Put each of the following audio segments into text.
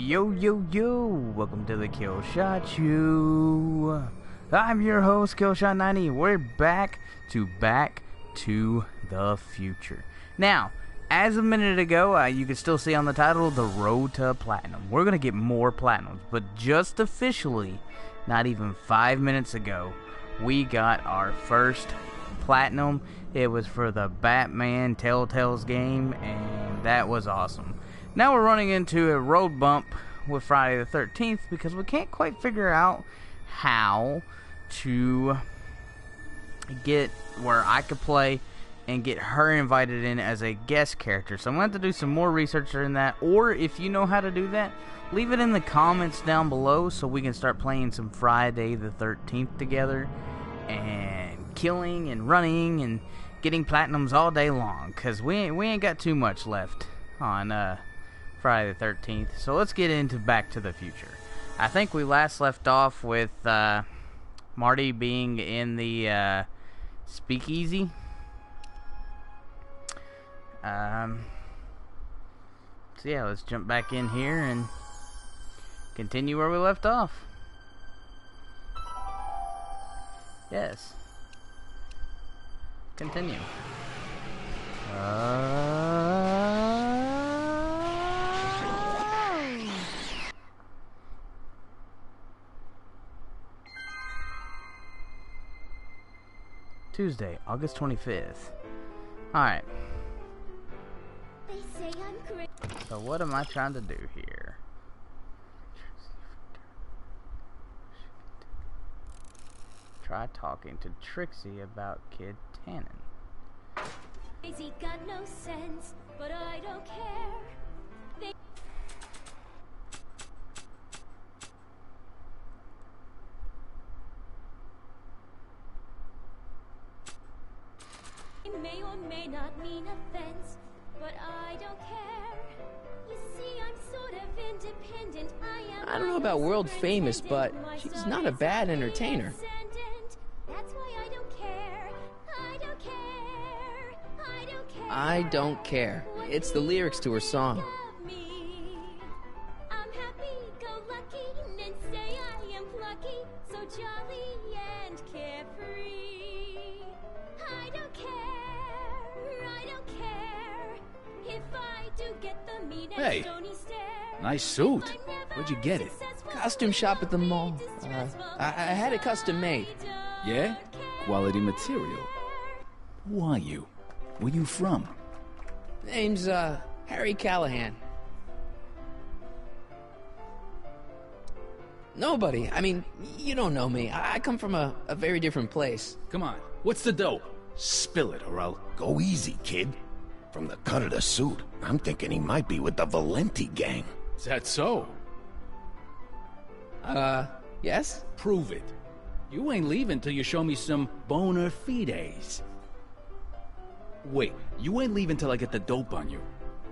Yo, yo, yo! Welcome to the Thekillshot Show. I'm your host, Thekillshot90. We're back to the Future. Now, as a minute ago, you can still see on the title, The Road to Platinum. We're going to get more Platinums, but just officially, not even 5 minutes ago, we got our first Platinum. It was for the Batman Telltale's game, and that was awesome. Now we're running into a road bump with Friday the 13th because we can't quite figure out how to get where I could play and get her invited in as a guest character. So I'm going to have to do some more research in that, or if you know how to do that, leave it in the comments down below so we can start playing some Friday the 13th together and killing and running and getting Platinums all day long, because we ain't got too much left on Friday the 13th. So let's get into Back to the Future. I think we last left off with Marty being in the speakeasy. So yeah, let's jump back in here and continue where we left off. Yes. Continue. Tuesday, August 25th. Alright. So what am I trying to do here? Try talking to Trixie about Kid Tannen. Crazy got no sense, but I don't care. They may or may not mean offense, but I don't care. You see, I'm sort of independent. I don't know about world famous, but she's not a bad entertainer. That's why I don't care. I don't care. I don't care. I don't care. It's the lyrics to her song. I'm happy, go lucky, and say I am plucky, so jolly and carefree. I don't care. I don't care if I do get the mean and stony stare. Nice suit. Where'd you get it? Costume shop at the mall. I had it custom made. Yeah? Quality material. Who are you? Where you from? Name's, Harry Callahan. Nobody. I mean, you don't know me. I come from a very different place. Come on. What's the dope? Spill it, or I'll... Go easy, kid. From the cut of the suit, I'm thinking he might be with the Valenti gang. Is that so? Yes? Prove it. You ain't leaving till you show me some bona fides. Wait, you ain't leaving till I get the dope on you.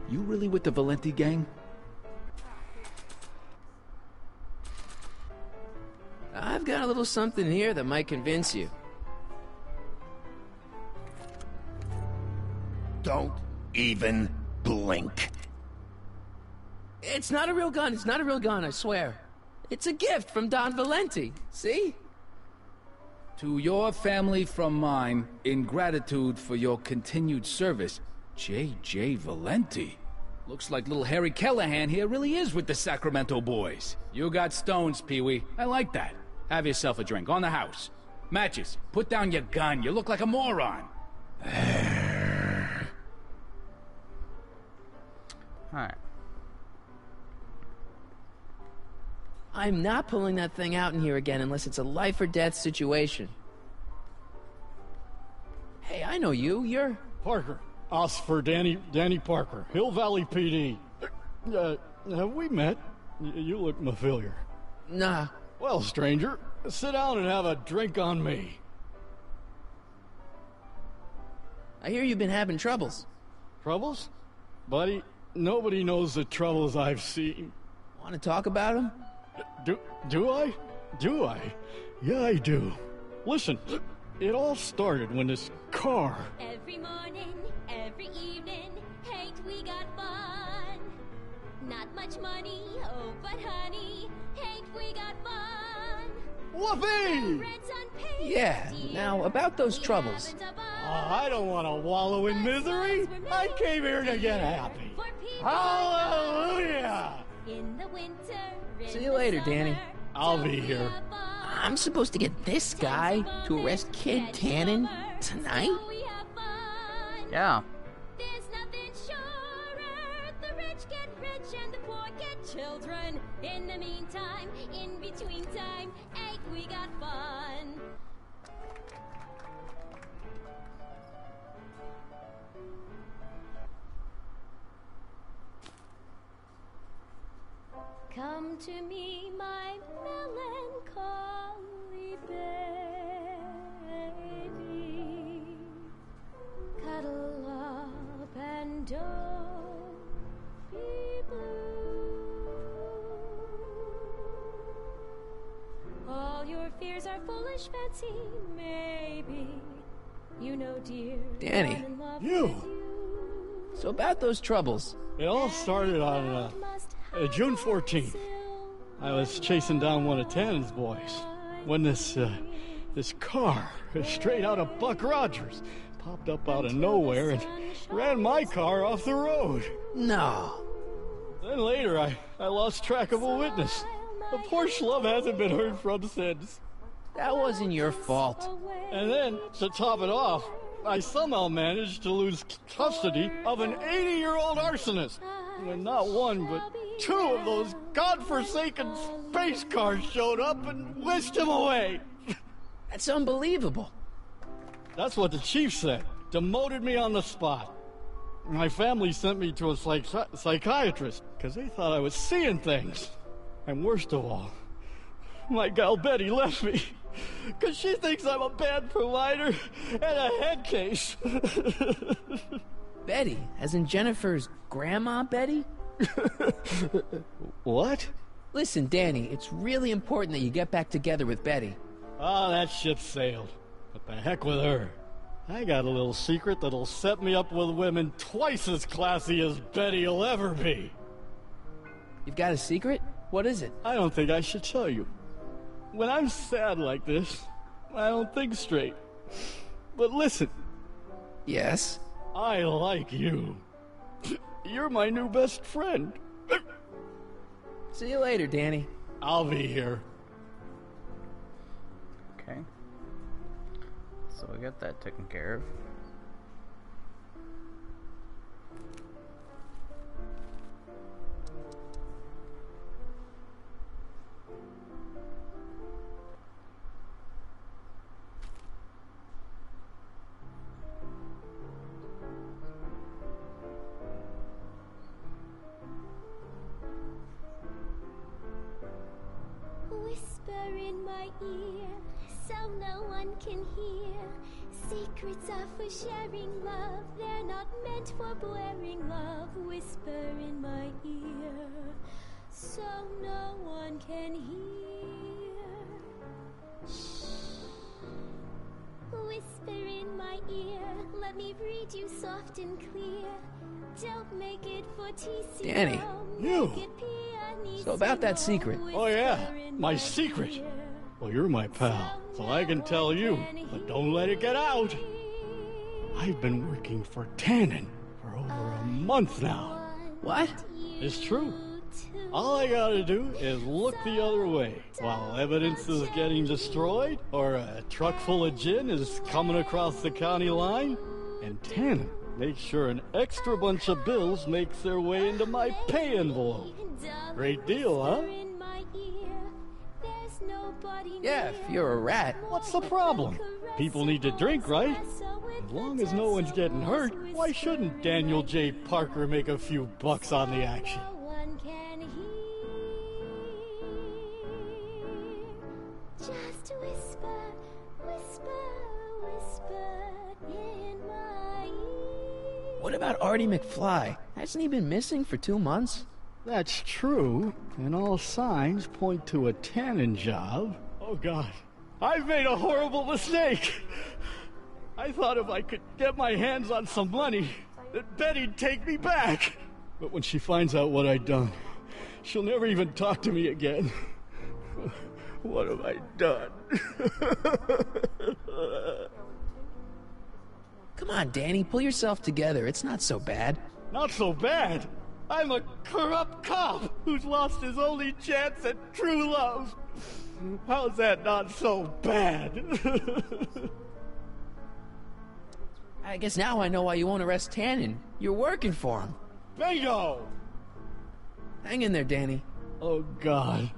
You really with the Valenti gang? I've got a little something here that might convince you. Don't even blink. It's not a real gun. It's not a real gun, I swear. It's a gift from Don Valenti. See? To your family from mine, in gratitude for your continued service, J.J. Valenti. Looks like little Harry Callahan here really is with the Sacramento boys. You got stones, Pee-wee. I like that. Have yourself a drink on the house. Matches, put down your gun. You look like a moron. Alright. I'm not pulling that thing out in here again unless it's a life or death situation. Hey, I know you. You're... Parker. Oscar Danny Parker. Hill Valley PD. Have we met? You look familiar. Nah. Well, stranger, sit down and have a drink on me. I hear you've been having troubles. Troubles? Buddy, nobody knows the troubles I've seen. Want to talk about them? Do I? Do I? Yeah, I do. Listen, it all started when this car... Every morning, every evening, hate we got fun. Not much money over but honey, ain't we got fun? Whoopee! Rent's unpaid, Yeah, dear. now about those We troubles. haven't a bun. I don't want to wallow in misery. I came here to get happy. Hallelujah! In the winter, in See you the later, Danny. summer, I'll don't be we here. have fun? I'm supposed to get this guy to arrest Kid Tannen tonight? So we have fun. Yeah. There's nothing surer. The rich get rich and the poor get children. In the meantime, in between time, ain't we got fun? Come to me, my melancholy baby. Cuddle up and don't be blue. All your fears are foolish fancy, maybe. You know, dear, Danny. I'm in love You. with you. So about those troubles. It all started on June 14th. I was chasing down one of Tannen's boys when this car, straight out of Buck Rogers, popped up out of nowhere and ran my car off the road. No. Then later, I lost track of a witness. The poor schlub hasn't been heard from since. That wasn't your fault. And then, to top it off, I somehow managed to lose custody of an 80-year-old arsonist. And not one, but two of those godforsaken space cars showed up and whisked him away. That's unbelievable. That's what the chief said. Demoted me on the spot. My family sent me to a psychiatrist because they thought I was seeing things. And worst of all, my gal Betty left me because she thinks I'm a bad provider and a head case. Betty, as in Jennifer's grandma Betty? What? Listen, Danny, it's really important that you get back together with Betty. Oh, that ship sailed. What the heck with her? I got a little secret that'll set me up with women twice as classy as Betty will ever be. You've got a secret? What is it? I don't think I should tell you. When I'm sad like this, I don't think straight. But listen, Yes? I like you. You're my new best friend. See you later, Danny. I'll be here. Okay. So we got that taken care of. Whisper in my ear, so no one can hear. Secrets are for sharing love, they're not meant for blaring love. Whisper in my ear, so no one can hear. Shh. Whisper in my ear, let me read you soft and clear. Don't make it fortissimo, Danny. You. make it pianissimo. So about that secret. Oh yeah, my secret. Well, you're my pal, so I can tell you, but don't let it get out. I've been working for Tannen for over a month now. What? It's true. All I gotta do is look the other way while evidence is getting destroyed or a truck full of gin is coming across the county line, and Tannen makes sure an extra bunch of bills makes their way into my pay envelope. Great deal, huh? Yeah, if you're a rat. What's the problem? People need to drink, right? As long as no one's getting hurt, why shouldn't Daniel J. Parker make a few bucks on the action? Just whisper, whisper, whisper in my ear. What about Artie McFly? Hasn't he been missing for 2 months? That's true, and all signs point to a Tannen job. Oh God, I've made a horrible mistake. I thought if I could get my hands on some money, that Betty'd take me back. But when she finds out what I'd done, She'll never even talk to me again. What have I done? Come on, Danny, pull yourself together. It's not so bad. Not so bad. I'm a corrupt cop who's lost his only chance at true love. How's that not so bad? I guess now I know why you won't arrest Tannen. You're working for him. Bingo! Hang in there, Danny. Oh, God.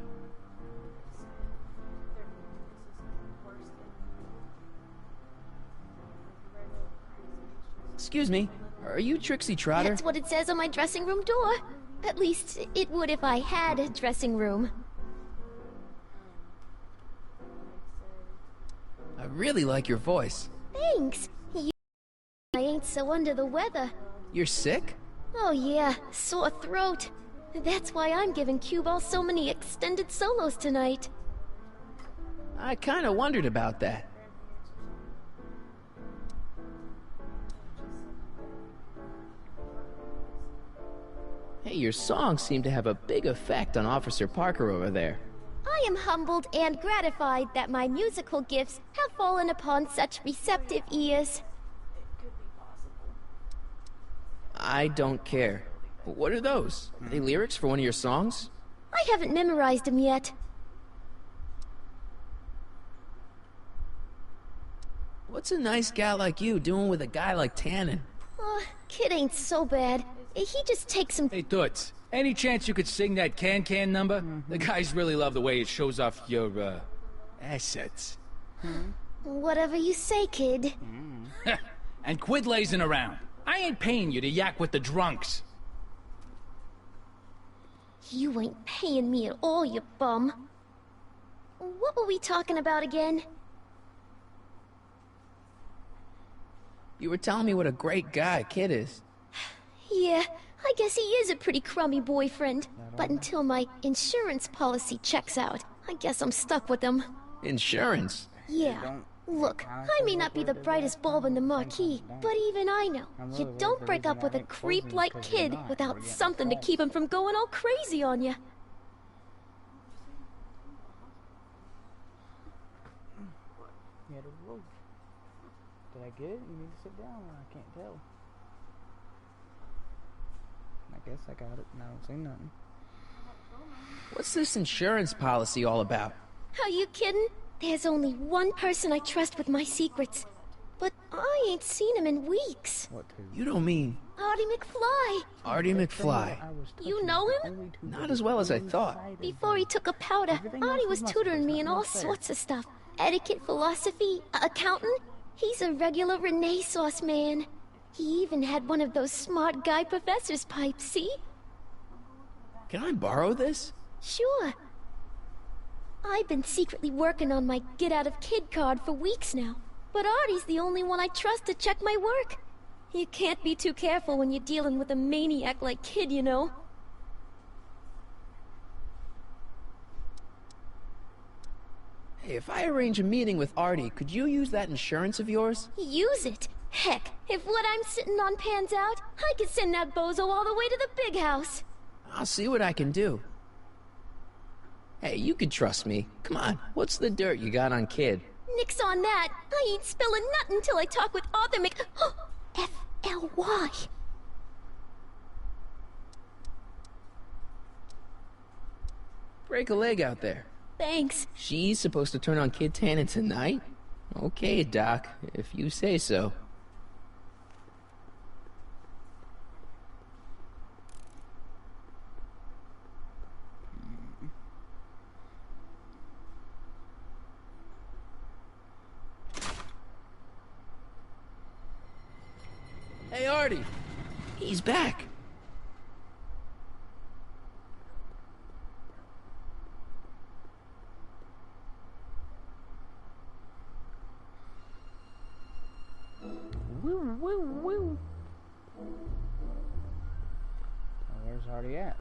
Excuse me, are you Trixie Trotter? That's what it says on my dressing room door. At least, it would if I had a dressing room. I really like your voice. Thanks. I ain't so under the weather. You're sick? Oh yeah, sore throat. That's why I'm giving cue ball so many extended solos tonight. I kinda wondered about that. Hey, your songs seem to have a big effect on Officer Parker over there. I am humbled and gratified that my musical gifts have fallen upon such receptive ears. I don't care. What are those? Are they lyrics for one of your songs? I haven't memorized them yet. What's a nice gal like you doing with a guy like Tannen? Kid ain't so bad. He just takes some... Hey, Toots, any chance you could sing that can-can number? The guys really love the way it shows off your, assets. Whatever you say, kid. And quit lazing around. I ain't paying you to yak with the drunks. You ain't paying me at all, you bum. What were we talking about again? You were telling me what a great guy Kid is. Yeah, I guess he is a pretty crummy boyfriend. But until my insurance policy checks out, I guess I'm stuck with him. Insurance? Yeah. Look, I may not be the brightest bulb in the marquee, but even I know you don't break up with a creep like Kid without something to keep him from going all crazy on you. Did I get it? You need to sit down. I can't tell. I guess I got it. And I don't say nothing. What's this insurance policy all about? Are you kidding? There's only one person I trust with my secrets. But I ain't seen him in weeks. What to? You don't mean Artie McFly. Artie McFly? You know him? Not as well as I thought. Before he took a powder, Artie was tutoring me in all sorts of stuff. Etiquette, philosophy, accounting. He's a regular Renaissance man. He even had one of those smart guy professor's pipes, see? Can I borrow this? Sure. I've been secretly working on my Get Out of Kid card for weeks now. But Artie's the only one I trust to check my work. You can't be too careful when you're dealing with a maniac like Kid, you know. Hey, if I arrange a meeting with Artie, could you use that insurance of yours? Use it. Heck, if what I'm sitting on pans out, I could send that bozo all the way to the big house. I'll see what I can do. Hey, you can trust me. Come on, what's the dirt you got on Kid? Nix on that. I ain't spilling nothing till I talk with Arthur F-L-Y. Break a leg out there. Thanks. She's supposed to turn on Kid Tannen tonight? Okay, Doc, if you say so. Hey, Artie! He's back! Woo, woo, woo. Oh, where's Artie at?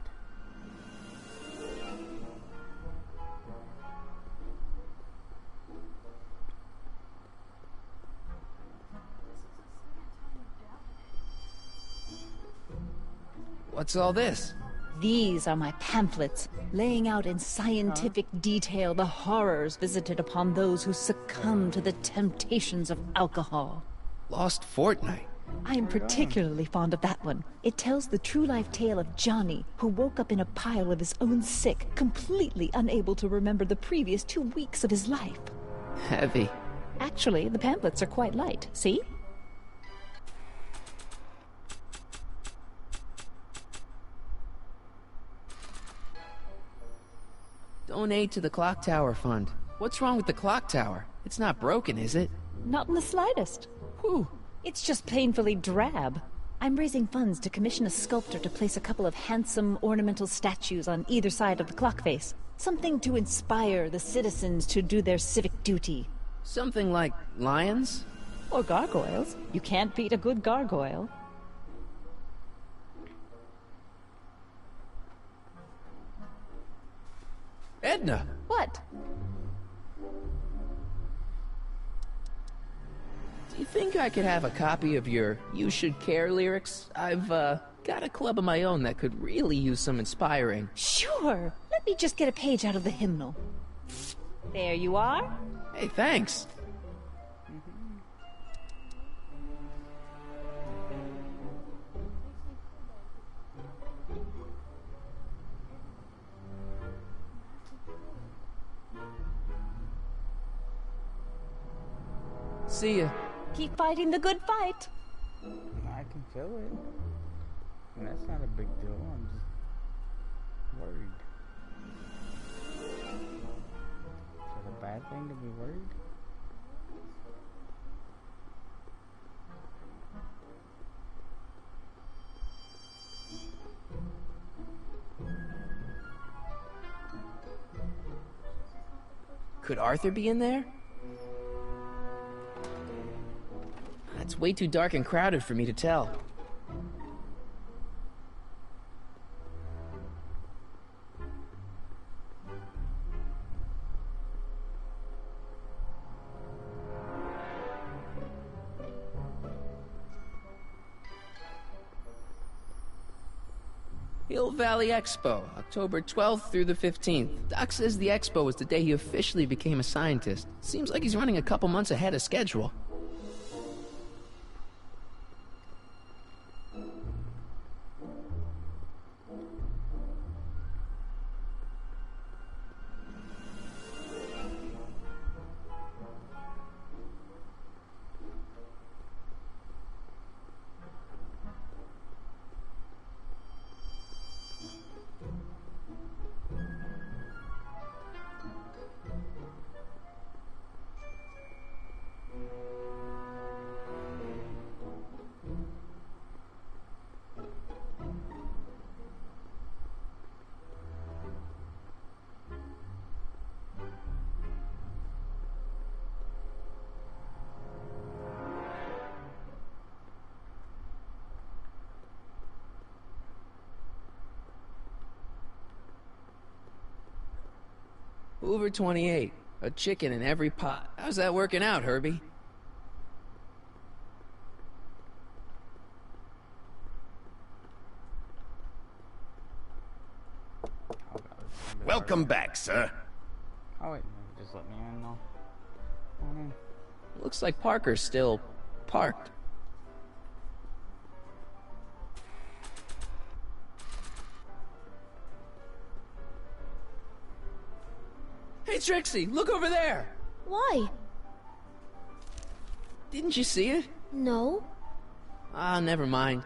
What's all this? These are my pamphlets, laying out in scientific detail the horrors visited upon those who succumb to the temptations of alcohol. Lost Fortnite. I am particularly fond of that one. It tells the true-life tale of Johnny, who woke up in a pile of his own sick, completely unable to remember the previous 2 weeks of his life. Heavy. Actually, the pamphlets are quite light. See? Donate to the Clock Tower Fund. What's wrong with the clock tower? It's not broken, is it? Not in the slightest. Whew. It's just painfully drab. I'm raising funds to commission a sculptor to place a couple of handsome ornamental statues on either side of the clock face. Something to inspire the citizens to do their civic duty. Something like lions? Or gargoyles. You can't beat a good gargoyle. Edna! What? Do you think I could have a copy of your You Should Care lyrics? I've, got a club of my own that could really use some inspiring. Sure. Let me just get a page out of the hymnal. There you are. Hey, thanks. See ya. Keep fighting the good fight. I can feel it. And that's not a big deal. I'm just worried. Is it a bad thing to be worried? Could Arthur be in there? It's way too dark and crowded for me to tell. Hill Valley Expo, October 12th through the 15th. Doc says the expo was the day he officially became a scientist. Seems like he's running a couple months ahead of schedule. Hoover 28. A chicken in every pot. How's that working out, Herbie? Welcome back, sir. Oh wait, no, just let me in now. Looks like Parker's still parked. Hey, Trixie, look over there! Why? Didn't you see it? No. Ah, never mind.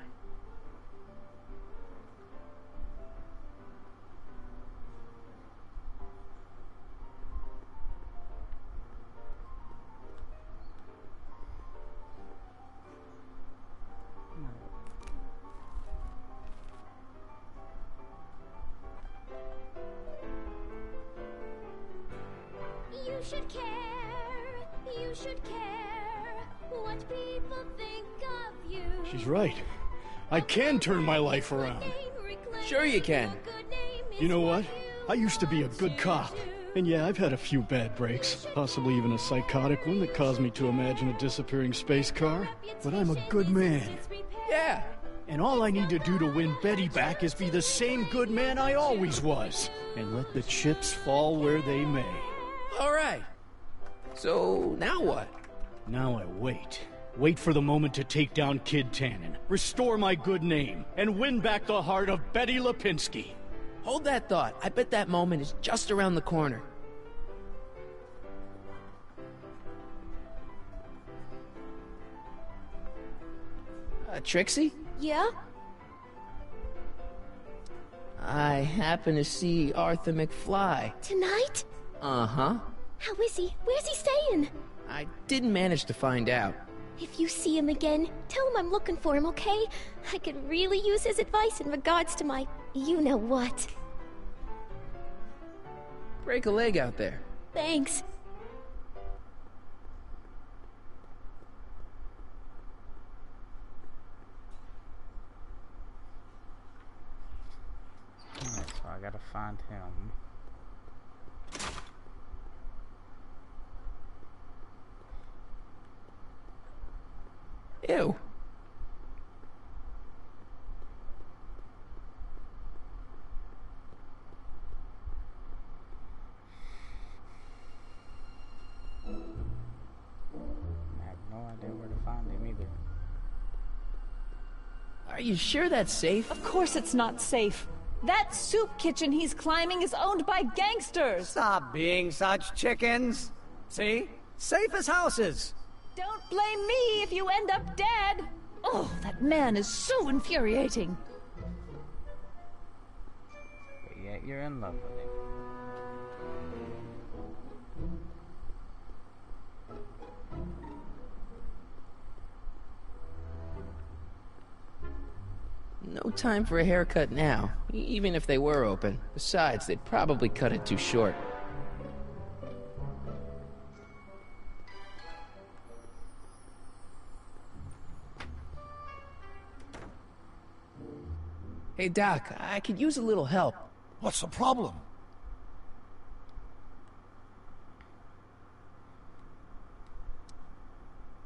You should care. You should care what people think of you. She's right. I can turn my life around. Sure you can. You know what? I used to be a good cop. And yeah, I've had a few bad breaks. Possibly even a psychotic one that caused me to imagine a disappearing space car. But I'm a good man. Yeah, And all I need to do to win Betty back is be the same good man I always was. And let the chips fall where they may. All right. So, now what? Now I wait. Wait for the moment to take down Kid Tannen, restore my good name, and win back the heart of Betty Lipinski. Hold that thought. I bet that moment is just around the corner. Trixie? Yeah? I happen to see Arthur McFly. Tonight? Uh-huh. How is he? Where's he staying? I didn't manage to find out. If you see him again, tell him I'm looking for him, okay? I could really use his advice in regards to my you-know-what. Break a leg out there. Thanks. Alright, so I gotta find him. Ew. I have no idea where to find him either. Are you sure that's safe? Of course it's not safe. That soup kitchen he's climbing is owned by gangsters. Stop being such chickens. See? Safe as houses. Don't blame me if you end up dead. Oh, that man is so infuriating. But yet you're in love with him. No time for a haircut now, even if they were open. Besides, they'd probably cut it too short. Hey, Doc, I could use a little help. What's the problem?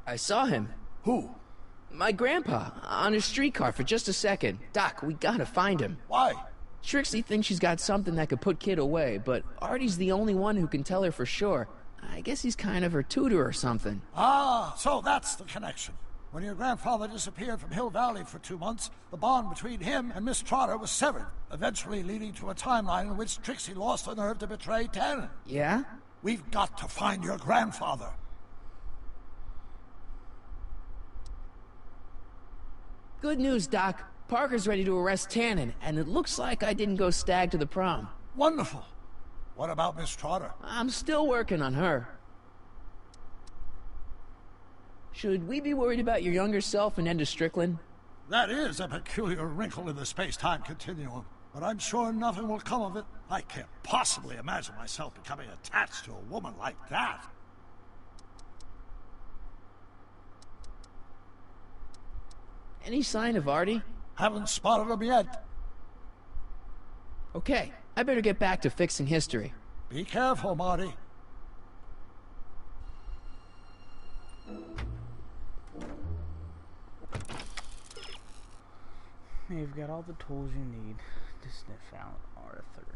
I saw him. Who? My grandpa, on a streetcar for just a second. Doc, we gotta find him. Why? Trixie thinks she's got something that could put Kid away, but Artie's the only one who can tell her for sure. I guess he's kind of her tutor or something. Ah, so that's the connection. When your grandfather disappeared from Hill Valley for 2 months, the bond between him and Miss Trotter was severed, eventually leading to a timeline in which Trixie lost the nerve to betray Tannen. Yeah? We've got to find your grandfather. Good news, Doc. Parker's ready to arrest Tannen, and it looks like I didn't go stag to the prom. Wonderful. What about Miss Trotter? I'm still working on her. Should we be worried about your younger self and Enda Strickland? That is a peculiar wrinkle in the space-time continuum, but I'm sure nothing will come of it. I can't possibly imagine myself becoming attached to a woman like that. Any sign of Artie? Haven't spotted him yet. Okay, I better get back to fixing history. Be careful, Marty. You've got all the tools you need to sniff out Arthur.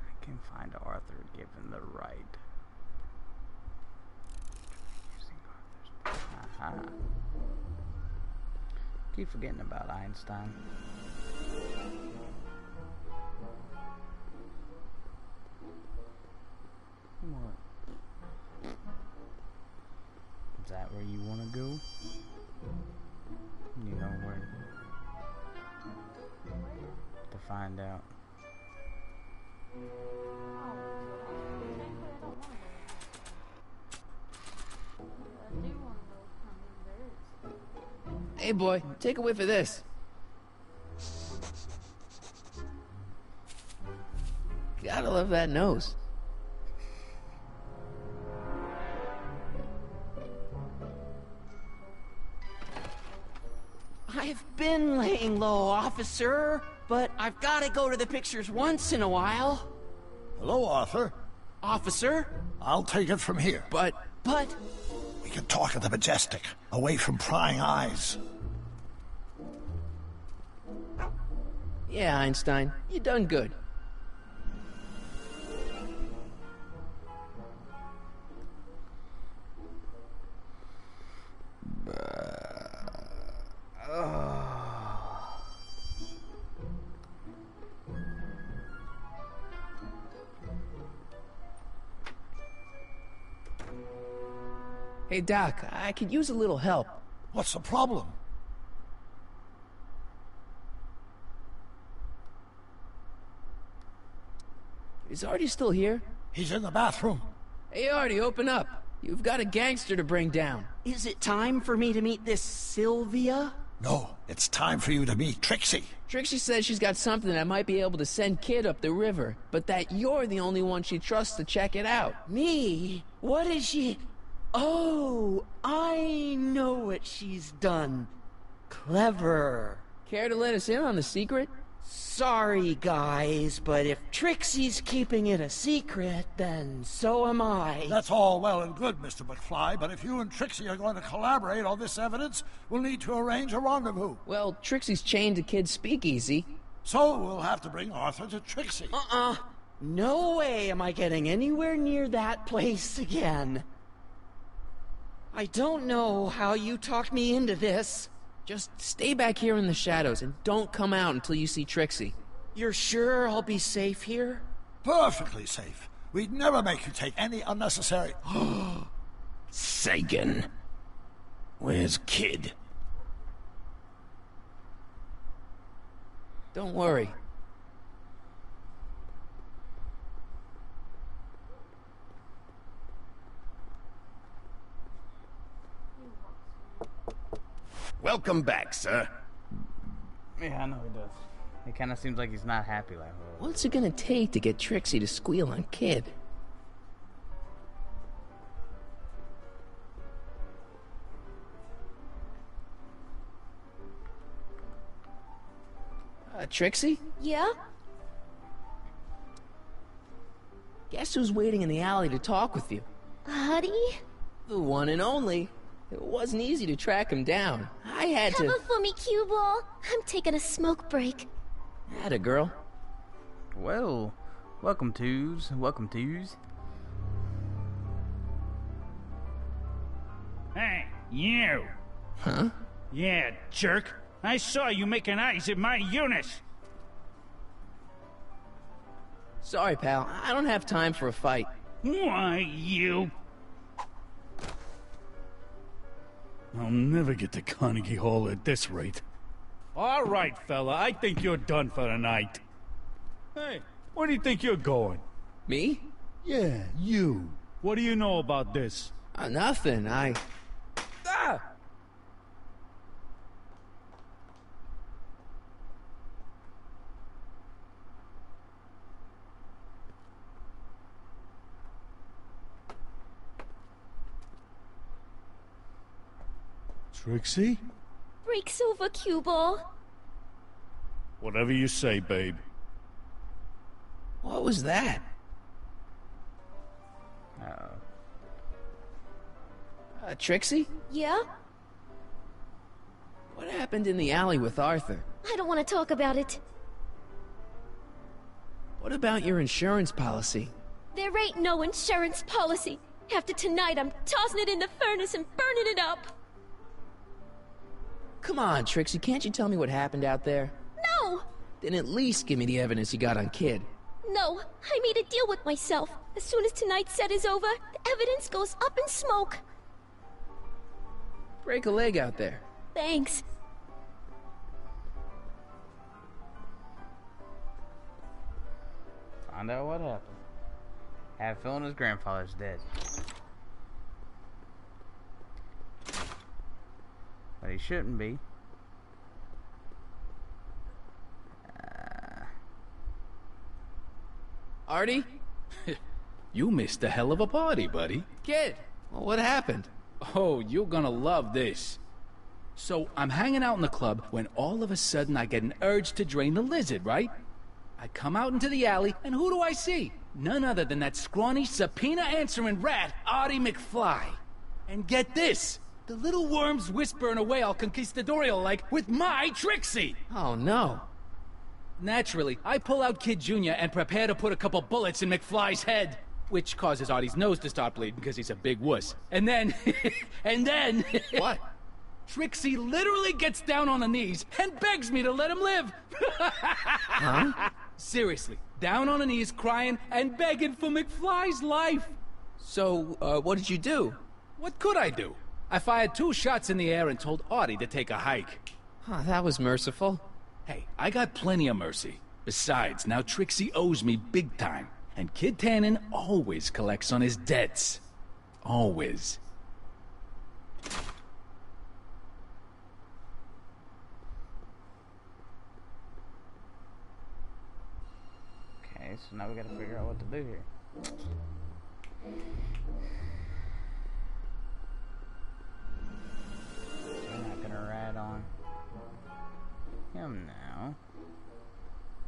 I can find Arthur given the right. Using Arthur's... Aha. Keep forgetting about Einstein. What? Is that where you want to go? You know where to find out. Hey boy, take a whiff of this. Gotta love that nose. I've been laying low, officer, but I've gotta go to the pictures once in a while. Hello, Arthur. Officer? I'll take it from here. But... We can talk at the Majestic, away from prying eyes. Yeah, Einstein, you done good. Hey, Doc, I could use a little help. What's the problem? Is Artie still here? He's in the bathroom. Hey, Artie, open up. You've got a gangster to bring down. Is it time for me to meet this Sylvia? No, it's time for you to meet Trixie. Trixie says she's got something that might be able to send Kid up the river, but that you're the only one she trusts to check it out. Me? What is she... Oh, I know what she's done. Clever. Care to let us in on the secret? Sorry, guys, but if Trixie's keeping it a secret, then so am I. That's all well and good, Mr. McFly, but if you and Trixie are going to collaborate on this evidence, we'll need to arrange a rendezvous. Well, Trixie's chained to Kid's speakeasy. So we'll have to bring Arthur to Trixie. No way am I getting anywhere near that place again. I don't know how you talked me into this. Just stay back here in the shadows and don't come out until you see Trixie. You're sure I'll be safe here? Perfectly safe. We'd never make you take any unnecessary... Sagan. Where's Kid? Don't worry. Welcome back, sir. Yeah, I know he does. It kind of seems like he's not happy. Like, oh. What's it gonna take to get Trixie to squeal on Kid? Trixie? Yeah? Guess who's waiting in the alley to talk with you? Huddy? The one and only. It wasn't easy to track him down. I had to... Cover for me, cue ball. I'm taking a smoke break. Atta girl. Well, welcome twos. Welcome twos. Hey, you! Huh? Yeah, jerk. I saw you making eyes at my Eunice. Sorry, pal. I don't have time for a fight. Why, you... I'll never get to Carnegie Hall at this rate. All right, fella, I think you're done for the night. Hey, where do you think you're going? Me? Yeah, you. What do you know about this? Nothing. Ah! Trixie? Breaks over, cue ball. Whatever you say, babe. What was that? Trixie? Yeah? What happened in the alley with Arthur? I don't want to talk about it. What about your insurance policy? There ain't no insurance policy. After tonight, I'm tossing it in the furnace and burning it up. Come on, Trixie, can't you tell me what happened out there? No! Then at least give me the evidence you got on Kid. No, I made a deal with myself. As soon as tonight's set is over, the evidence goes up in smoke. Break a leg out there. Thanks. Find out what happened. Have a feeling his grandfather's dead. But he shouldn't be. Artie? You missed a hell of a party, buddy. Kid, well, what happened? Oh, you're gonna love this. So, I'm hanging out in the club when all of a sudden I get an urge to drain the lizard, right? I come out into the alley, and who do I see? None other than that scrawny, subpoena-answering rat, Artie McFly. And get this! The little worm's whispering away all conquistadorial-like with my Trixie! Oh, no. Naturally, I pull out Kid Jr. and prepare to put a couple bullets in McFly's head, which causes Artie's nose to start bleeding because he's a big wuss. And then, What? Trixie literally gets down on her knees and begs me to let him live. Huh? Seriously, down on her knees, crying and begging for McFly's life. So, what did you do? What could I do? I fired 2 shots in the air and told Artie to take a hike. Huh, that was merciful. Hey, I got plenty of mercy. Besides, now Trixie owes me big time. And Kid Tannen always collects on his debts. Always. Okay, so now we gotta figure out what to do here. We're not gonna ride on him now.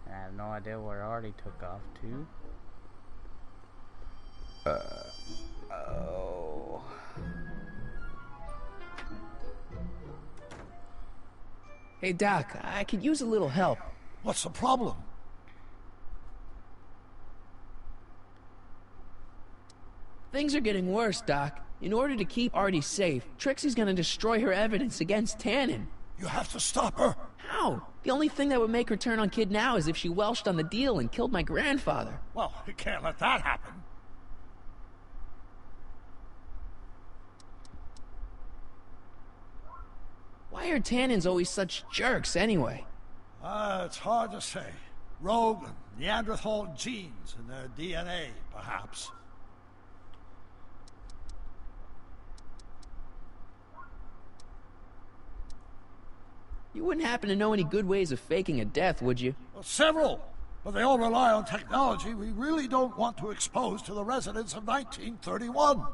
I have no idea where Artie took off to. Oh. Hey, Doc, I could use a little help. What's the problem? Things are getting worse, Doc. In order to keep Artie safe, Trixie's gonna destroy her evidence against Tannen. You have to stop her. How? The only thing that would make her turn on Kid now is if she welched on the deal and killed my grandfather. Well, you can't let that happen. Why are Tannins always such jerks, anyway? It's hard to say. Rogue Neanderthal genes in their DNA, perhaps. You wouldn't happen to know any good ways of faking a death, would you? Well, several, but they all rely on technology we really don't want to expose to the residents of 1931.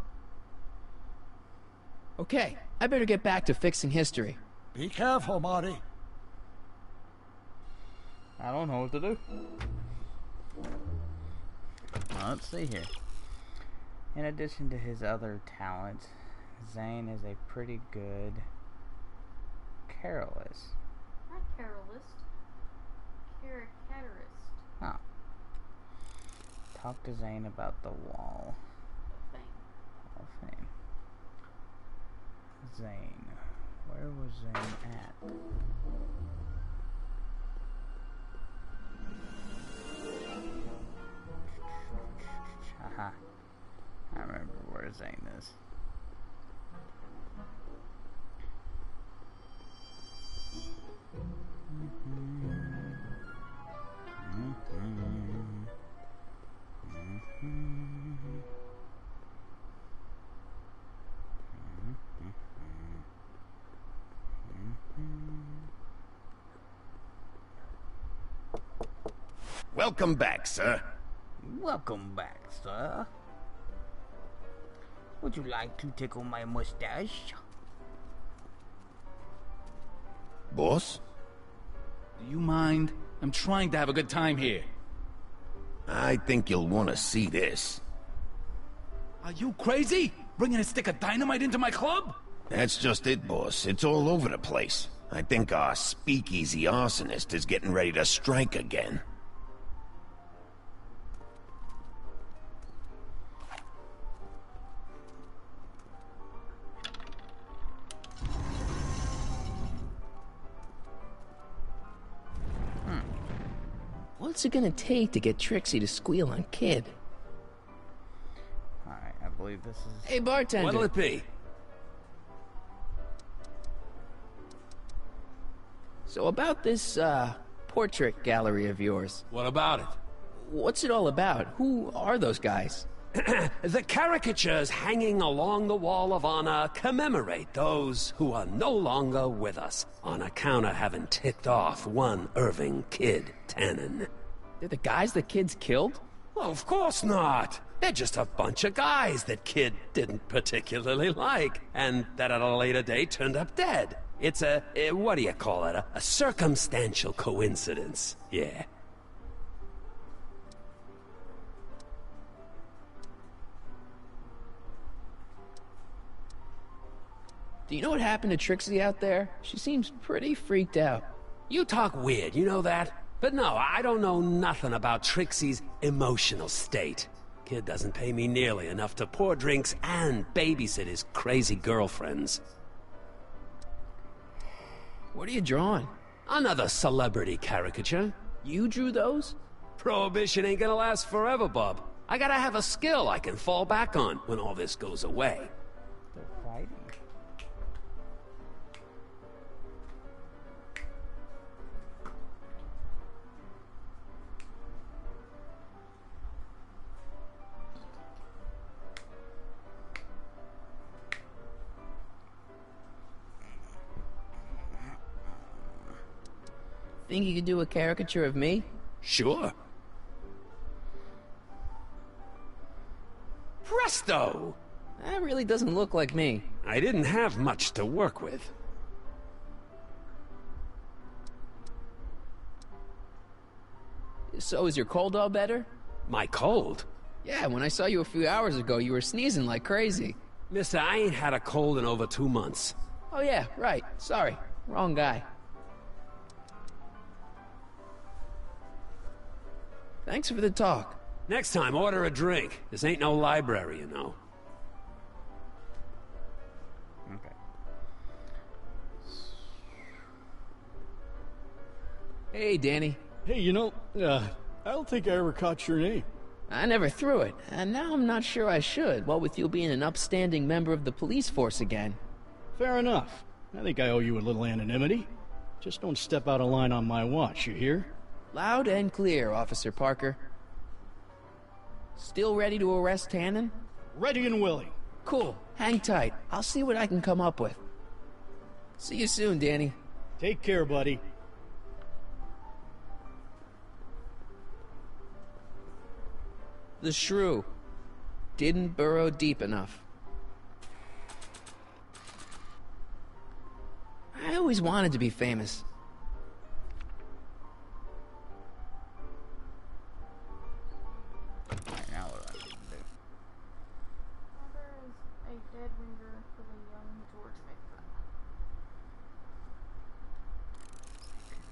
Okay, I better get back to fixing history. Be careful, Marty. I don't know what to do. Well, let's see here. In addition to his other talents, Zane is a pretty good carolist. Not carolist. Caricaturist. Huh. Talk to Zane about the wall. Hall of Fame. Zane. Where was Zane at? Haha. I remember where Zane is. Welcome back, sir. Welcome back, sir. Would you like to tickle my mustache? Boss? Do you mind? I'm trying to have a good time here. I think you'll want to see this. Are you crazy? Bringing a stick of dynamite into my club? That's just it, boss. It's all over the place. I think our speakeasy arsonist is getting ready to strike again. What's it gonna take to get Trixie to squeal on Kid? Alright, I believe this is... Hey, bartender. What'll it be? So about this, portrait gallery of yours. What about it? What's it all about? Who are those guys? The caricatures hanging along the wall of honor commemorate those who are no longer with us on account of having ticked off one Irving Kid Tannen. They're the guys the kids killed? Well, of course not. They're just a bunch of guys that Kid didn't particularly like, and that at a later date turned up dead. It's what do you call it? A circumstantial coincidence. Yeah. Do you know what happened to Trixie out there? She seems pretty freaked out. You talk weird, you know that? But no, I don't know nothing about Trixie's emotional state. Kid doesn't pay me nearly enough to pour drinks and babysit his crazy girlfriends. What are you drawing? Another celebrity caricature. You drew those? Prohibition ain't gonna last forever, Bob. I gotta have a skill I can fall back on when all this goes away. They're fighting. Think you could do a caricature of me? Sure. Presto! That really doesn't look like me. I didn't have much to work with. So is your cold all better? My cold? Yeah, when I saw you a few hours ago, you were sneezing like crazy. Mister, I ain't had a cold in over 2 months. Oh yeah, right. Sorry. Wrong guy. Thanks for the talk. Next time, order a drink. This ain't no library, you know. Okay. Hey, Danny. Hey, you know, I don't think I ever caught your name. I never threw it, and now I'm not sure I should, what with you being an upstanding member of the police force again. Fair enough. I think I owe you a little anonymity. Just don't step out of line on my watch, you hear? Loud and clear, Officer Parker. Still ready to arrest Tannen? Ready and willing. Cool. Hang tight. I'll see what I can come up with. See you soon, Danny. Take care, buddy. The shrew didn't burrow deep enough. I always wanted to be famous. Alright, now what do I need to do? There is a dead ringer for the young George McFly.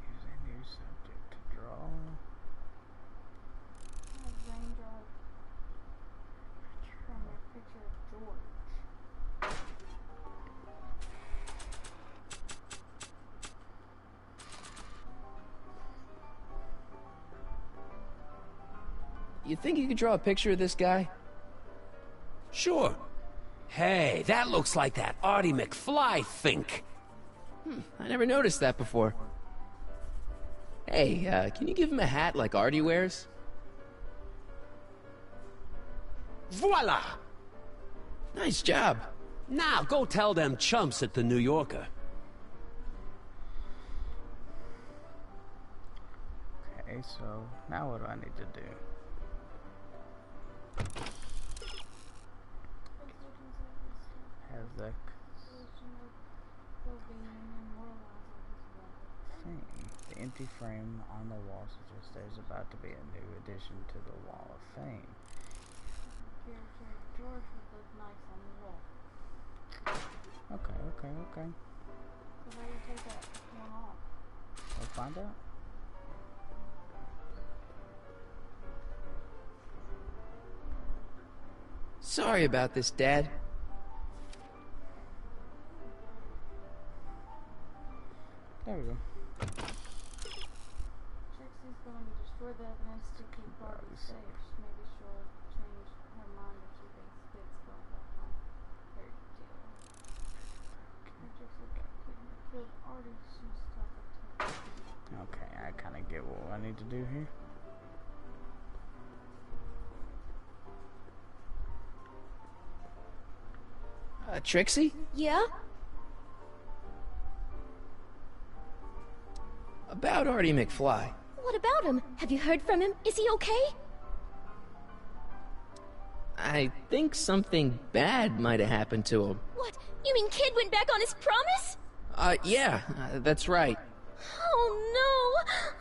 Use a new subject to draw. Raindrop from your picture of George. You think you could draw a picture of this guy? Sure. Hey, that looks like that Artie McFly think. I never noticed that before. Hey, can you give him a hat like Artie wears? Voila! Nice job. Now go tell them chumps at the New Yorker. Okay, so now what do I need to do? Has the thing. The empty frame on the wall suggests there's about to be a new addition to the Wall of Fame. Character of George would look nice on the wall. Okay. So how do you take that one off? We'll find out. Sorry about this, Dad. There we go. Trixie's going to destroy the evidence to keep Barbie safe. Maybe she'll change her mind if she thinks kids don't like my fairy tale. Trixie killed Artie. She's stuck up to Okay, I kind of get what I need to do here. Trixie? Yeah? About Artie McFly. What about him? Have you heard from him? Is he okay? I think something bad might have happened to him. What? You mean Kid went back on his promise? Yeah, that's right. Oh no!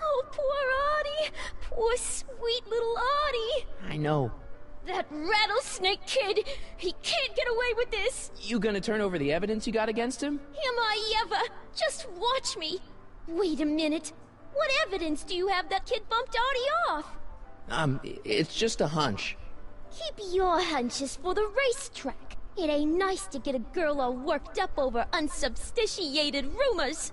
Oh, poor Artie! Poor sweet little Artie! I know. That rattlesnake kid! He can't get away with this! You gonna turn over the evidence you got against him? Am I ever? Just watch me! Wait a minute. What evidence do you have that kid bumped Artie off? It's just a hunch. Keep your hunches for the racetrack. It ain't nice to get a girl all worked up over unsubstantiated rumors.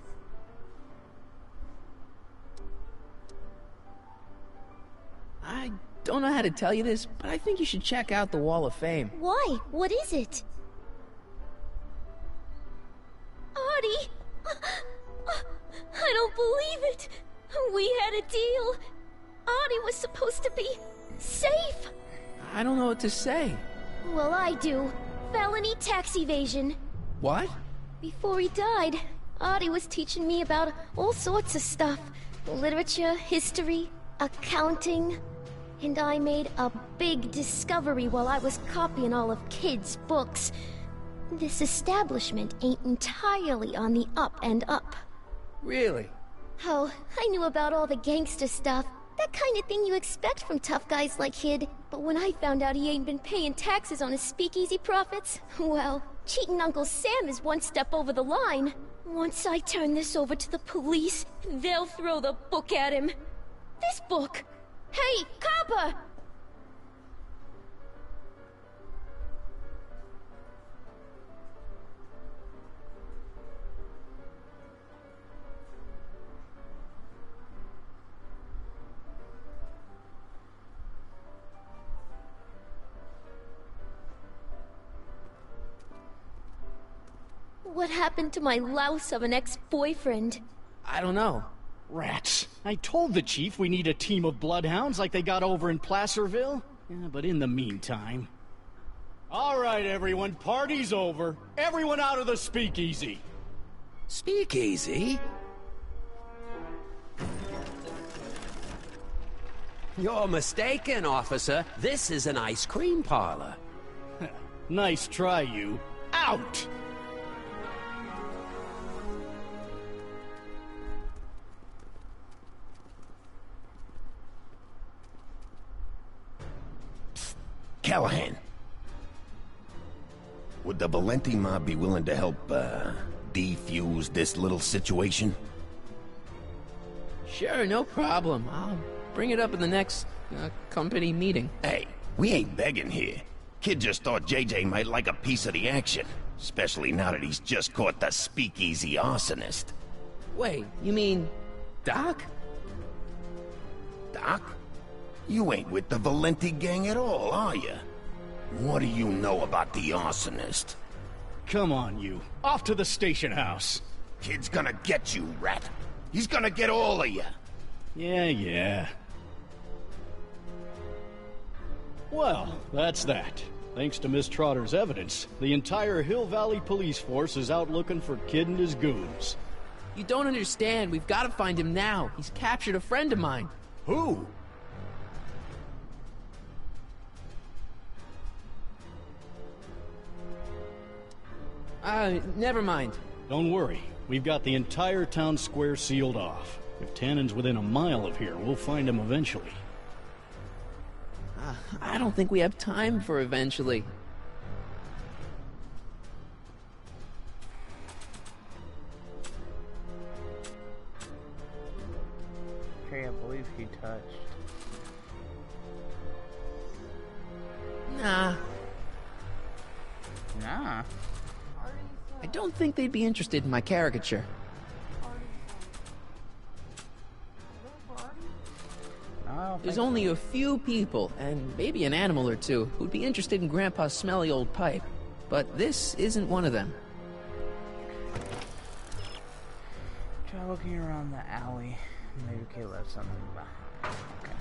I don't know how to tell you this, but I think you should check out the Wall of Fame. Why? What is it? Artie! I don't believe it! We had a deal! Artie was supposed to be safe! I don't know what to say. Well, I do. Felony tax evasion. What? Before he died, Artie was teaching me about all sorts of stuff. Literature, history, accounting. And I made a big discovery while I was copying all of Kid's books. This establishment ain't entirely on the up and up. Really? Oh, I knew about all the gangster stuff. That kind of thing you expect from tough guys like Kid. But when I found out he ain't been paying taxes on his speakeasy profits, well, cheating Uncle Sam is one step over the line. Once I turn this over to the police, they'll throw the book at him. This book! Hey, copper! What happened to my louse of an ex-boyfriend? I don't know. Rats. I told the chief we need a team of bloodhounds like they got over in Placerville. Yeah, but in the meantime... All right, everyone, party's over. Everyone out of the speakeasy. Speakeasy? You're mistaken, officer. This is an ice cream parlor. Nice try, you. Out! Callahan. Would the Valenti mob be willing to help, defuse this little situation? Sure, no problem. I'll bring it up in the next, company meeting. Hey, we ain't begging here. Kid just thought JJ might like a piece of the action. Especially now that he's just caught the speakeasy arsonist. Wait, you mean... Doc? Doc? You ain't with the Valenti gang at all, are you? What do you know about the arsonist? Come on, you. Off to the station house. Kid's gonna get you, rat. He's gonna get all of you. Yeah. Well, that's that. Thanks to Miss Trotter's evidence, the entire Hill Valley police force is out looking for Kid and his goons. You don't understand. We've got to find him now. He's captured a friend of mine. Who? Never mind. Don't worry. We've got the entire town square sealed off. If Tannen's within a mile of here, we'll find him eventually. I don't think we have time for eventually. Can't believe he touched. Nah. Nah. I don't think they'd be interested in my caricature. There's only a few people, and maybe an animal or two, who'd be interested in Grandpa's smelly old pipe. But this isn't one of them. Try looking around the alley. Maybe Kay left something behind. Okay.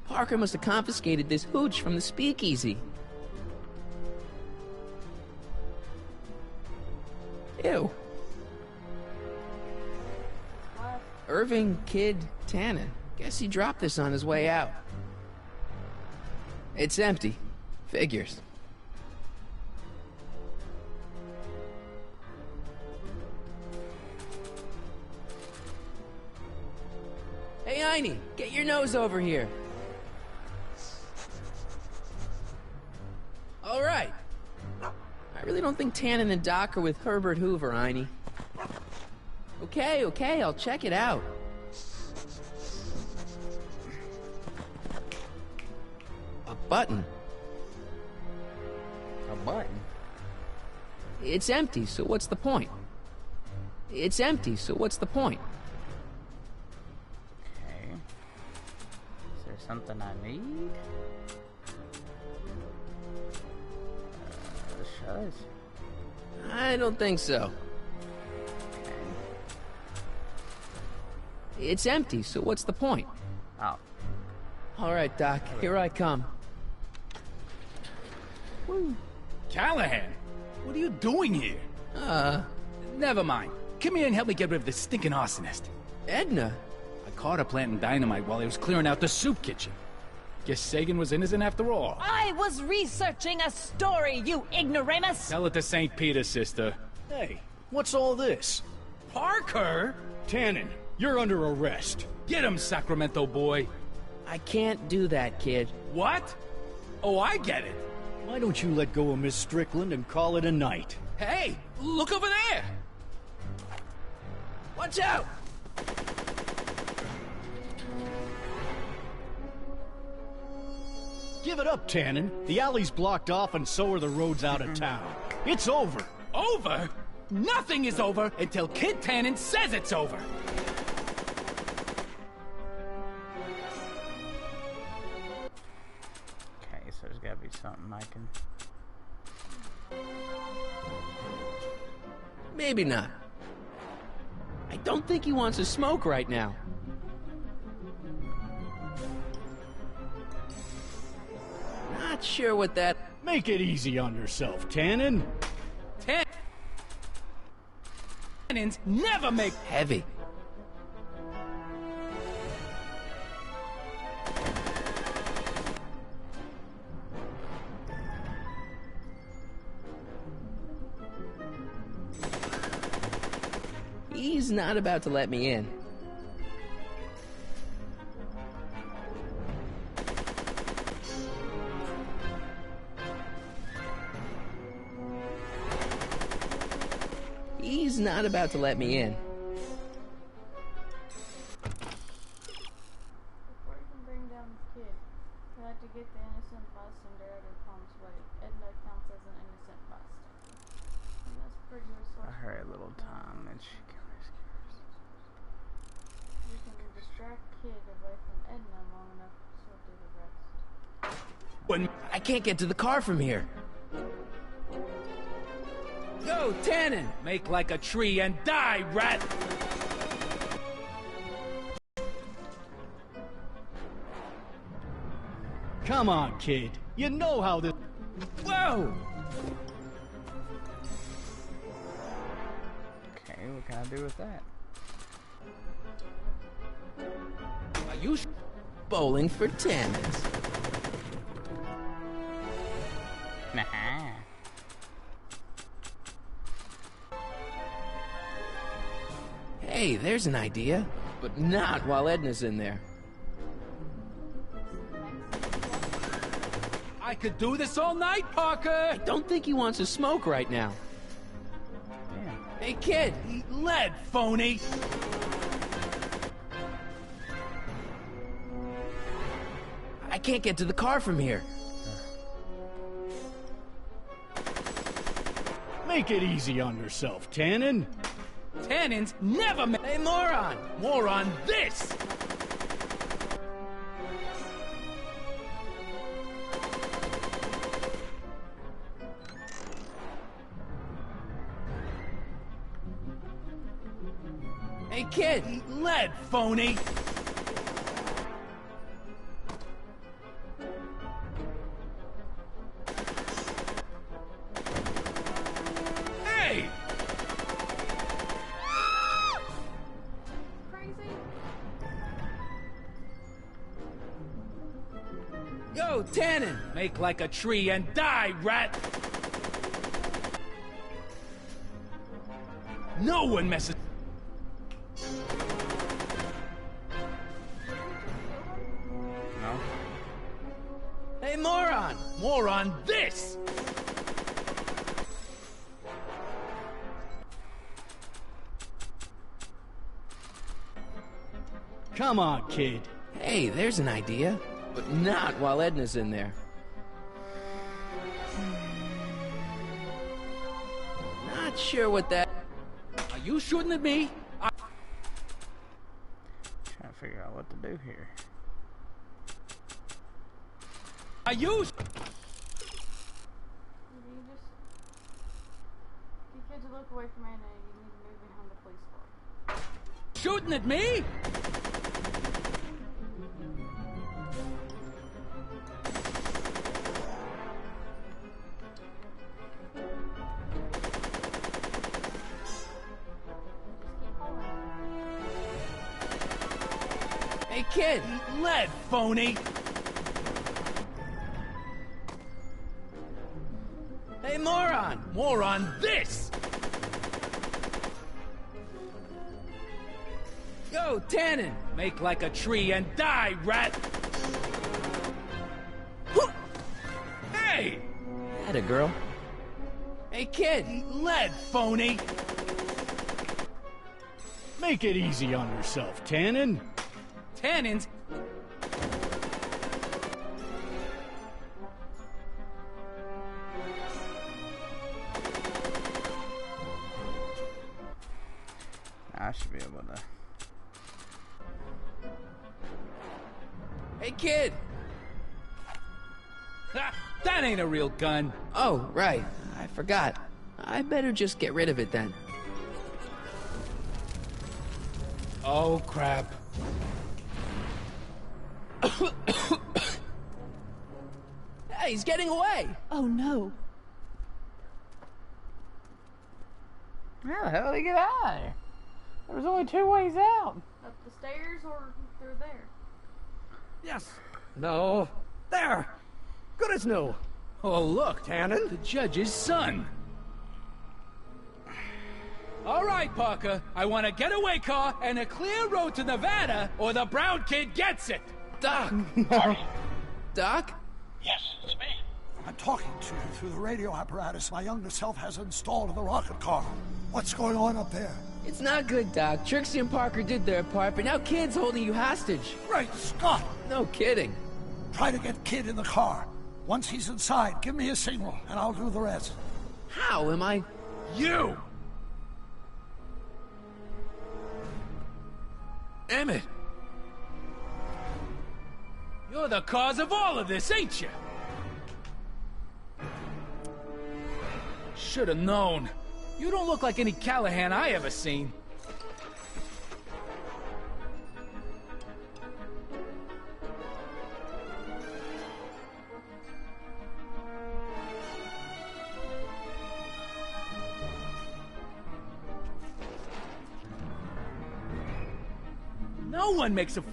Parker must have confiscated this hooch from the speakeasy. Ew. Irving Kid Tannen. Guess he dropped this on his way out. It's empty. Figures. Hey, Einie, get your nose over here. All right. I really don't think Tannen and Doc are with Herbert Hoover, Einie. Okay, I'll check it out. A button. A button? It's empty, so what's the point? It's empty, so what's the point? Okay. Is there something I need? Shush. I don't think so. It's empty, so what's the point? Oh. All right, Doc, here I come. Woo. Callahan, what are you doing here? Never mind. Come here and help me get rid of this stinking arsonist. Edna? I caught her planting dynamite while I was clearing out the soup kitchen. Guess Sagan was innocent after all. I was researching a story, you ignoramus! Tell it to St. Peter, sister. Hey, what's all this? Parker? Tannen, you're under arrest. Get him, Sacramento boy. I can't do that, kid. What? Oh, I get it. Why don't you let go of Miss Strickland and call it a night? Hey, look over there! Watch out! Give it up, Tannen. The alley's blocked off and so are the roads out of town. It's over. Over? Nothing is over until Kid Tannen says it's over. Okay, so there's gotta be something I can... Maybe not. I don't think he wants to smoke right now. Not sure what that... Make it easy on yourself, Tannen. Tannins never make... Heavy. He's not about to let me in. He's not about to let me in. Before you can bring down the kid, you have to get the innocent bystander out of harm's way. Edna counts as an innocent bystander. And that's pretty resourceful. Alright, little Tom, and she can risk yours. We can distract kid away from Edna long enough so she'll do the rest. I can't get to the car from here. Go, Tannen! Make like a tree and die, rat! Come on, kid. You know how this... Whoa! Okay, what can I do with that? Are you bowling for Tannins? Nah. Hey, there's an idea. But not while Edna's in there. I could do this all night, Parker! I don't think he wants to smoke right now. Damn. Hey, kid! Eat lead, phony! I can't get to the car from here. Make it easy on yourself, Tannen. Tannins never make... Hey, moron! More on this! Hey, kid! Eat lead, phony! Hey! Crazy? Go, Tannen! Make like a tree and die, rat! No one messes... No? Hey, moron! More on this! Come on, kid. Hey, there's an idea. But not while Edna's in there. Not sure what that... Are you shooting at me? Trying to figure out what to do here. Are you? You kids look away from Anna and you need to move behind the police car. Shooting at me? Hey, kid! Lead, phony! Hey, moron! More on this! Go, Tannen! Make like a tree and die, rat! Hey! Atta girl. Hey, kid! Lead, phony! Make it easy on yourself, Tannen. Tannins? I should be able to. Hey, kid! Ha! That ain't a real gun! Oh, right. I forgot. I better just get rid of it then. Oh, crap. Hey, he's getting away! Oh no. How the hell did he get out of there? There was only 2 ways out. Up the stairs or through there? Yes. No. There. Good as new. Oh, look. Tannen? The judge's son. All right, Parker. I want a getaway car and a clear road to Nevada, or the brown kid gets it. Doc! Doc? Yes, it's me. I'm talking to you through the radio apparatus my youngest self has installed in the rocket car. What's going on up there? It's not good, Doc. Trixie and Parker did their part, but now Kid's holding you hostage. Great Scott! No kidding. Try to get Kid in the car. Once he's inside, give me a signal, and I'll do the rest. How am I... You! Emmett! You're the cause of all of this, ain't you? Should have known. You don't look like any Callahan I ever seen. No one makes a...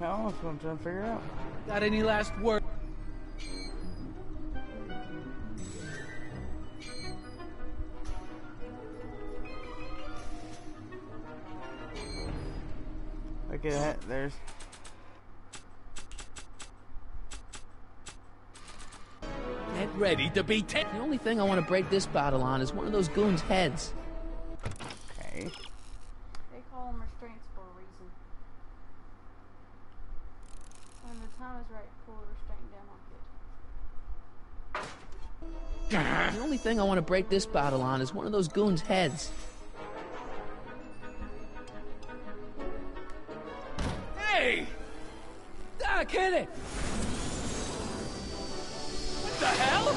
That's what I'm trying to figure out. Got any last word? Look at that. There's... Get ready to be The only thing I want to break this battle on is one of those goons' heads. Okay. They call them restraints for a reason. When the time is right, pull the restraint down on Kid. The only thing I want to break this battle on is one of those goons' heads. Hey! Doc, hit it! What the hell?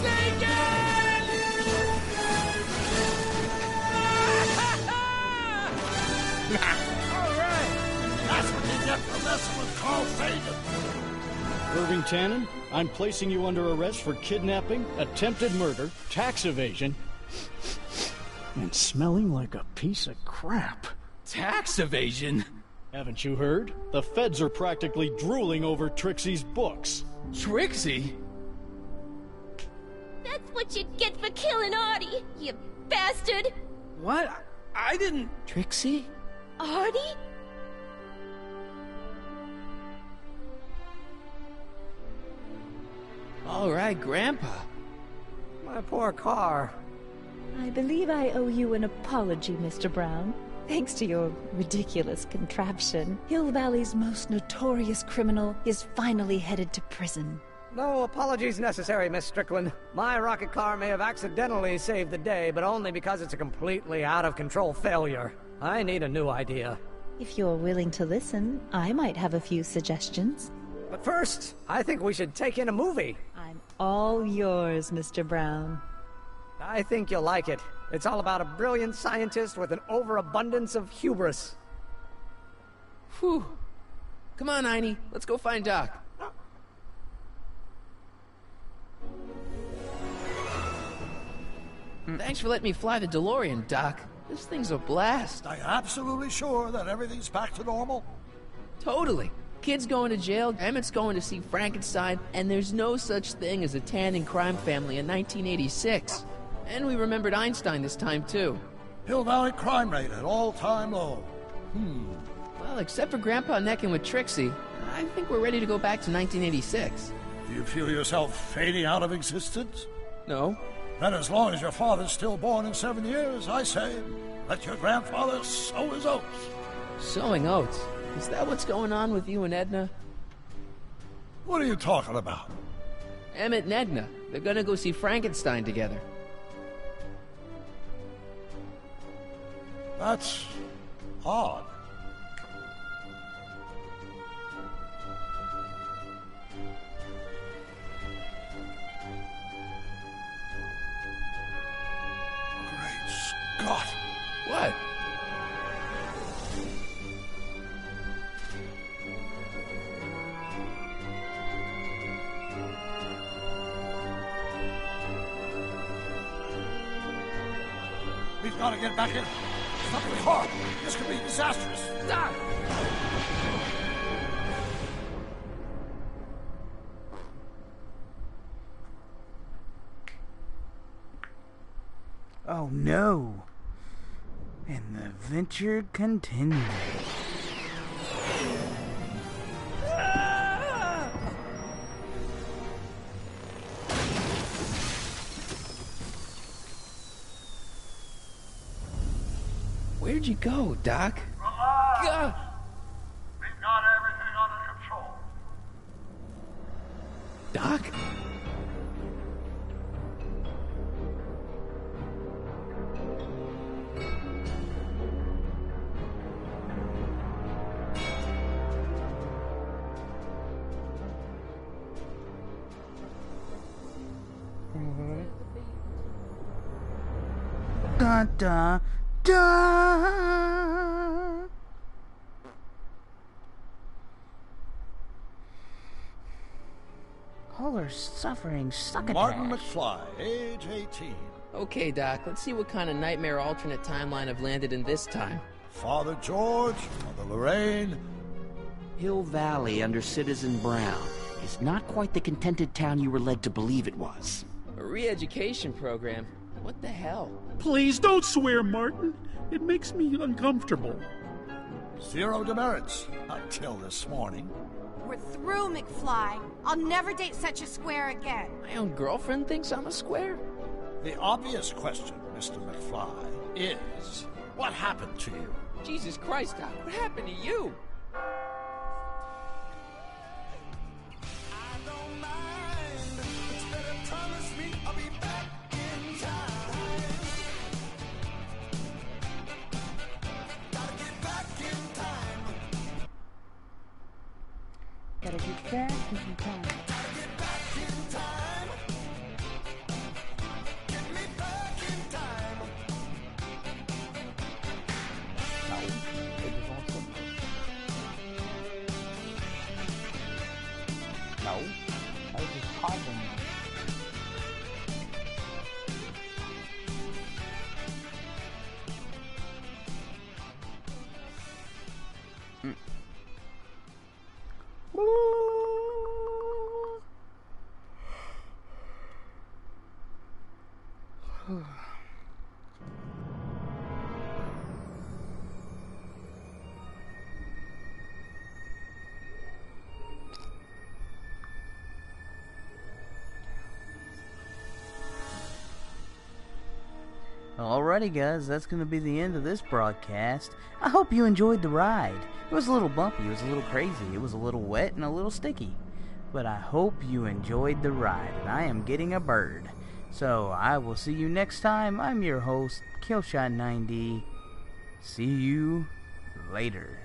Sing Alright! That's what you get for messing with Carl Sagan. Irving Tannen, I'm placing you under arrest for kidnapping, attempted murder, tax evasion, and smelling like a piece of crap. Tax evasion? Haven't you heard? The feds are practically drooling over Trixie's books. Trixie? That's what you get for killing Artie, you bastard! What? I didn't... Trixie? Artie? All right, Grandpa. My poor car. I believe I owe you an apology, Mr. Brown. Thanks to your ridiculous contraption, Hill Valley's most notorious criminal is finally headed to prison. No apologies necessary, Miss Strickland. My rocket car may have accidentally saved the day, but only because it's a completely out-of-control failure. I need a new idea. If you're willing to listen, I might have a few suggestions. But first, I think we should take in a movie. I'm all yours, Mr. Brown. I think you'll like it. It's all about a brilliant scientist with an overabundance of hubris. Whew. Come on, Einie. Let's go find Doc. Thanks for letting me fly the DeLorean, Doc. This thing's a blast. Are you absolutely sure that everything's back to normal? Totally. Kid's going to jail, Emmett's going to see Frankenstein, and there's no such thing as a tanning crime family in 1986. And we remembered Einstein this time, too. Hill Valley crime rate at all-time low. Well, except for Grandpa necking with Trixie, I think we're ready to go back to 1986. Do you feel yourself fading out of existence? No. Then as long as your father's still born in 7 years, I say, let your grandfather sow his oats. Sowing oats? Is that what's going on with you and Edna? What are you talking about? Emmett and Edna. They're gonna go see Frankenstein together. That's odd. Great Scott! What? We've got to get back in. Stop the car. This could be disastrous. Doc! Oh no! And the adventure continues. Where'd you go, Doc? Relax. We've got everything under control. Doc? Da da da. All are suffering succotash. Martin McFly, age 18. Okay, Doc, let's see what kind of nightmare alternate timeline I've landed in this time. Father George, Mother Lorraine. Hill Valley under Citizen Brown is not quite the contented town you were led to believe it was. A re-education program? What the hell? Please don't swear, Martin. It makes me uncomfortable. Zero demerits until this morning. We're through, McFly. I'll never date such a square again. My own girlfriend thinks I'm a square? The obvious question, Mr. McFly, is what happened to you? Jesus Christ, Doc, what happened to you? Gotta get back in time. No, I was just pausing. Alrighty guys, that's going to be the end of this broadcast. I hope you enjoyed the ride. It was a little bumpy, it was a little crazy, it was a little wet and a little sticky. But I hope you enjoyed the ride, and I am getting a bird. So I will see you next time. I'm your host, Thekillshot90. See you later.